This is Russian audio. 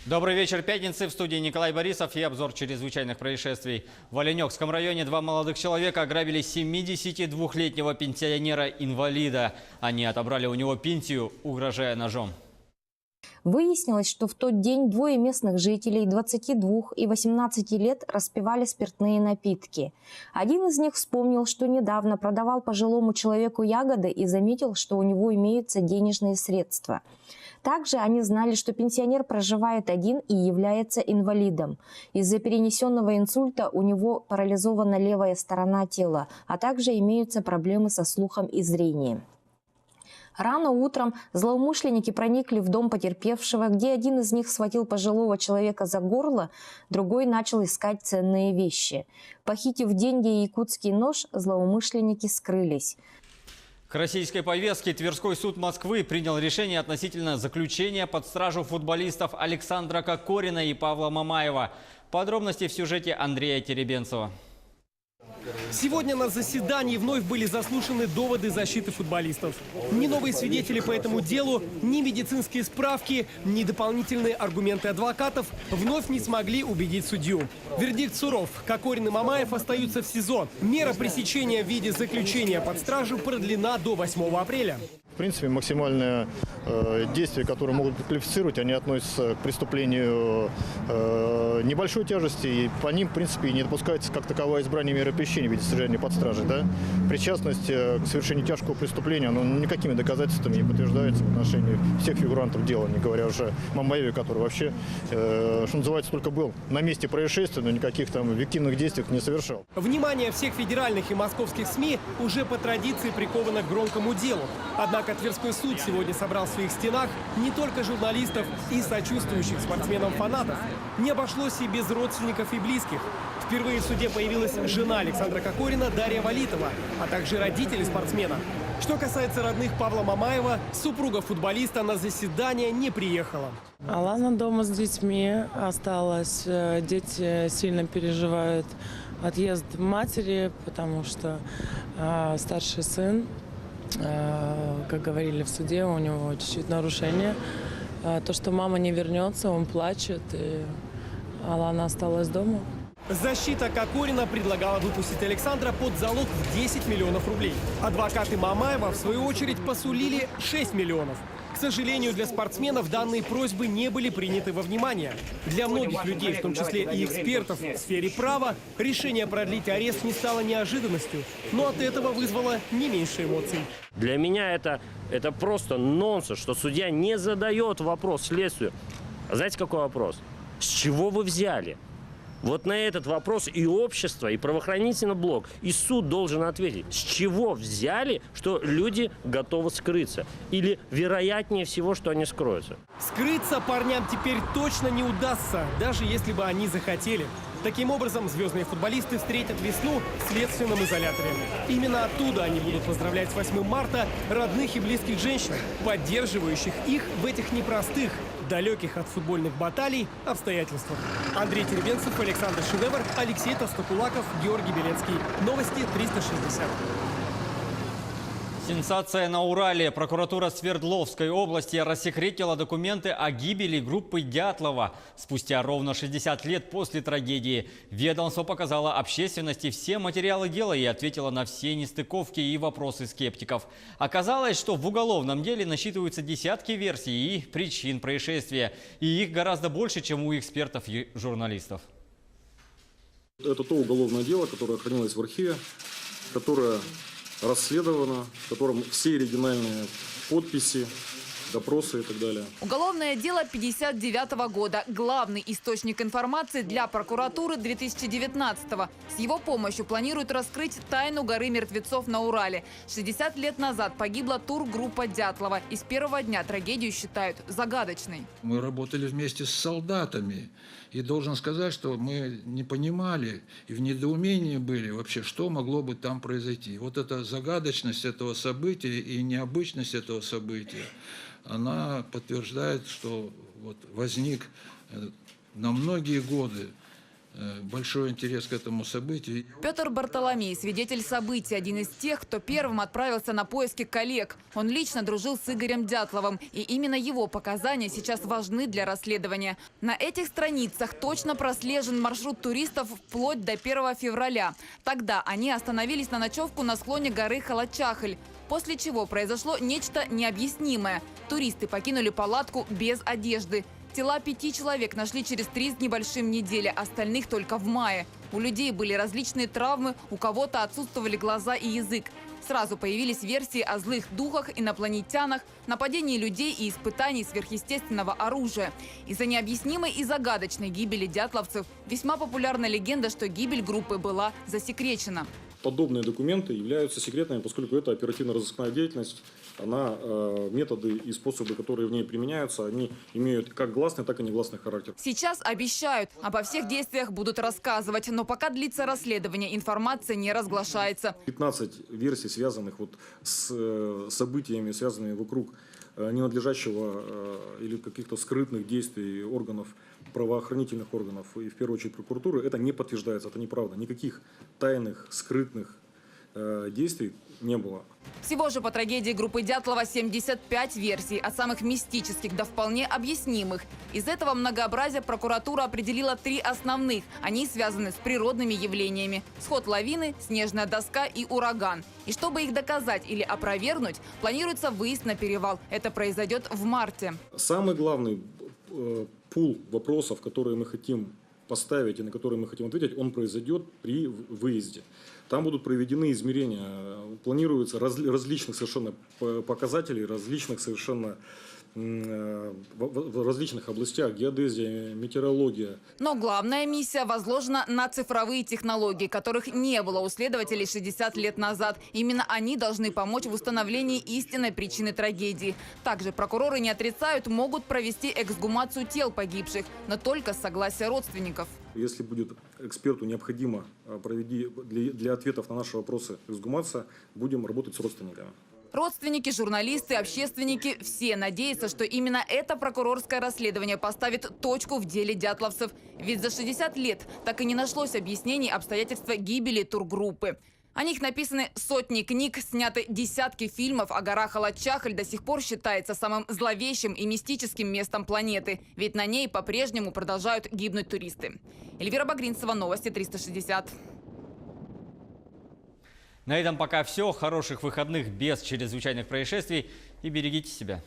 Добрый вечер, пятницы. В студии Николай Борисов и обзор чрезвычайных происшествий. В Оленёкском районе два молодых человека ограбили 72-летнего пенсионера-инвалида. Они отобрали у него пенсию, угрожая ножом. Выяснилось, что в тот день двое местных жителей 22 и 18 лет распивали спиртные напитки. Один из них вспомнил, что недавно продавал пожилому человеку ягоды и заметил, что у него имеются денежные средства. Также они знали, что пенсионер проживает один и является инвалидом. Из-за перенесенного инсульта у него парализована левая сторона тела, а также имеются проблемы со слухом и зрением. Рано утром злоумышленники проникли в дом потерпевшего, где один из них схватил пожилого человека за горло, другой начал искать ценные вещи. Похитив деньги и якутский нож, злоумышленники скрылись. К российской повестке Тверской суд Москвы принял решение относительно заключения под стражу футболистов Александра Кокорина и Павла Мамаева. Подробности в сюжете Андрея Теребенцева. Сегодня на заседании вновь были заслушаны доводы защиты футболистов. Ни новые свидетели по этому делу, ни медицинские справки, ни дополнительные аргументы адвокатов вновь не смогли убедить судью. Вердикт суров. Кокорин и Мамаев остаются в СИЗО. Мера пресечения в виде заключения под стражу продлена до 8 апреля. В принципе, максимальное действие, которое могут квалифицировать, они относятся к преступлению небольшой тяжести, и по ним, в принципе, не допускается как таковое избрание меры пресечения в виде содержания под стражей. Да? Причастность к совершению тяжкого преступления, оно никакими доказательствами не подтверждается в отношении всех фигурантов дела, не говоря уже о Мамаеве, который вообще, что называется, только был на месте происшествия, но никаких там объективных действий не совершал. Внимание всех федеральных и московских СМИ уже по традиции приковано к громкому делу. Однако Тверской суд сегодня собрал в своих стенах не только журналистов и сочувствующих спортсменам-фанатов. Не обошлось и без родственников и близких. Впервые в суде появилась жена Александра Кокорина Дарья Валитова, а также родители спортсмена. Что касается родных Павла Мамаева, супруга футболиста на заседание не приехала. Алана дома с детьми осталась. Дети сильно переживают отъезд матери, потому что старший сын, как говорили в суде, у него чуть-чуть нарушение. То, что мама не вернется, он плачет, и Алана осталась дома. Защита Кокорина предлагала выпустить Александра под залог в 10 миллионов рублей. Адвокаты Мамаева, в свою очередь, посулили 6 миллионов. К сожалению, для спортсменов данные просьбы не были приняты во внимание. Для многих людей, в том числе и экспертов в сфере права, решение продлить арест не стало неожиданностью, но от этого вызвало не меньше эмоций. Для меня это просто нонсенс, что судья не задает вопрос следствию. Знаете, какой вопрос? С чего вы взяли? Вот на этот вопрос и общество, и правоохранительный блок, и суд должен ответить, с чего взяли, что люди готовы скрыться. Или вероятнее всего, что они скроются. Скрыться парням теперь точно не удастся, даже если бы они захотели. Таким образом, звездные футболисты встретят весну в следственном изоляторе. Именно оттуда они будут поздравлять с 8 марта родных и близких женщин, поддерживающих их в этих непростых, далеких от футбольных баталий обстоятельствах. Андрей Теребенцев, Александр Шедевр, Алексей Толстокулаков, Георгий Белецкий. Новости 360. Сенсация на Урале. Прокуратура Свердловской области рассекретила документы о гибели группы Дятлова. Спустя ровно 60 лет после трагедии ведомство показало общественности все материалы дела и ответило на все нестыковки и вопросы скептиков. Оказалось, что в уголовном деле насчитываются десятки версий и причин происшествия. И их гораздо больше, чем у экспертов и журналистов. Это то уголовное дело, которое хранилось в архиве, которое расследовано, в котором все оригинальные подписи, допросы и так далее. Уголовное дело 1959 года. Главный источник информации для прокуратуры 2019-го. С его помощью планируют раскрыть тайну горы мертвецов на Урале. 60 лет назад погибла тургруппа Дятлова. И с первого дня трагедию считают загадочной. Мы работали вместе с солдатами. И должен сказать, что мы не понимали и в недоумении были вообще, что могло бы там произойти. Вот эта загадочность этого события и необычность этого события, она подтверждает, что вот возник на многие годы большой интерес к этому событию. Петр Бартоломей – свидетель событий, один из тех, кто первым отправился на поиски коллег. Он лично дружил с Игорем Дятловым, и именно его показания сейчас важны для расследования. На этих страницах точно прослежен маршрут туристов вплоть до 1 февраля. Тогда они остановились на ночевку на склоне горы Халачахль, после чего произошло нечто необъяснимое. Туристы покинули палатку без одежды. Тела 5 человек нашли через 3 с небольшим недели, остальных только в мае. У людей были различные травмы, у кого-то отсутствовали глаза и язык. Сразу появились версии о злых духах, инопланетянах, нападении людей и испытаний сверхъестественного оружия. Из-за необъяснимой и загадочной гибели дятловцев весьма популярна легенда, что гибель группы была засекречена. Подобные документы являются секретными, поскольку это оперативно-розыскная деятельность. Методы и способы, которые в ней применяются, они имеют как гласный, так и негласный характер. Сейчас обещают, обо всех действиях будут рассказывать, но пока длится расследование, информация не разглашается. 15 версий, связанных с событиями, связанными вокруг ненадлежащего или каких-то скрытных действий органов, правоохранительных органов и в первую очередь прокуратуры, это не подтверждается, это неправда. Никаких тайных, скрытных действий не было. Всего же по трагедии группы Дятлова 75 версий, от самых мистических до вполне объяснимых. Из этого многообразия прокуратура определила 3 основных. Они связаны с природными явлениями: сход лавины, снежная доска и ураган. И чтобы их доказать или опровергнуть, планируется выезд на перевал. Это произойдет в марте. Самый главный пул вопросов, которые мы хотим поставить и на которые мы хотим ответить, он произойдет при выезде. Там будут проведены измерения, планируются различных совершенно показателей, различных совершенно в различных областях: геодезия, метеорология. Но главная миссия возложена на цифровые технологии, которых не было у следователей 60 лет назад. Именно они должны помочь в установлении истинной причины трагедии. Также прокуроры не отрицают, могут провести эксгумацию тел погибших, но только с согласия родственников. Если будет эксперту необходимо провести для ответов на наши вопросы эксгумация, будем работать с родственниками. Родственники, журналисты, общественники – все надеются, что именно это прокурорское расследование поставит точку в деле дятловцев. Ведь за 60 лет так и не нашлось объяснений обстоятельства гибели тургруппы. О них написаны сотни книг, сняты десятки фильмов, а гора Халачахль до сих пор считается самым зловещим и мистическим местом планеты. Ведь на ней по-прежнему продолжают гибнуть туристы. Эльвира Багринцева, Новости 360. На этом пока все. Хороших выходных без чрезвычайных происшествий и берегите себя.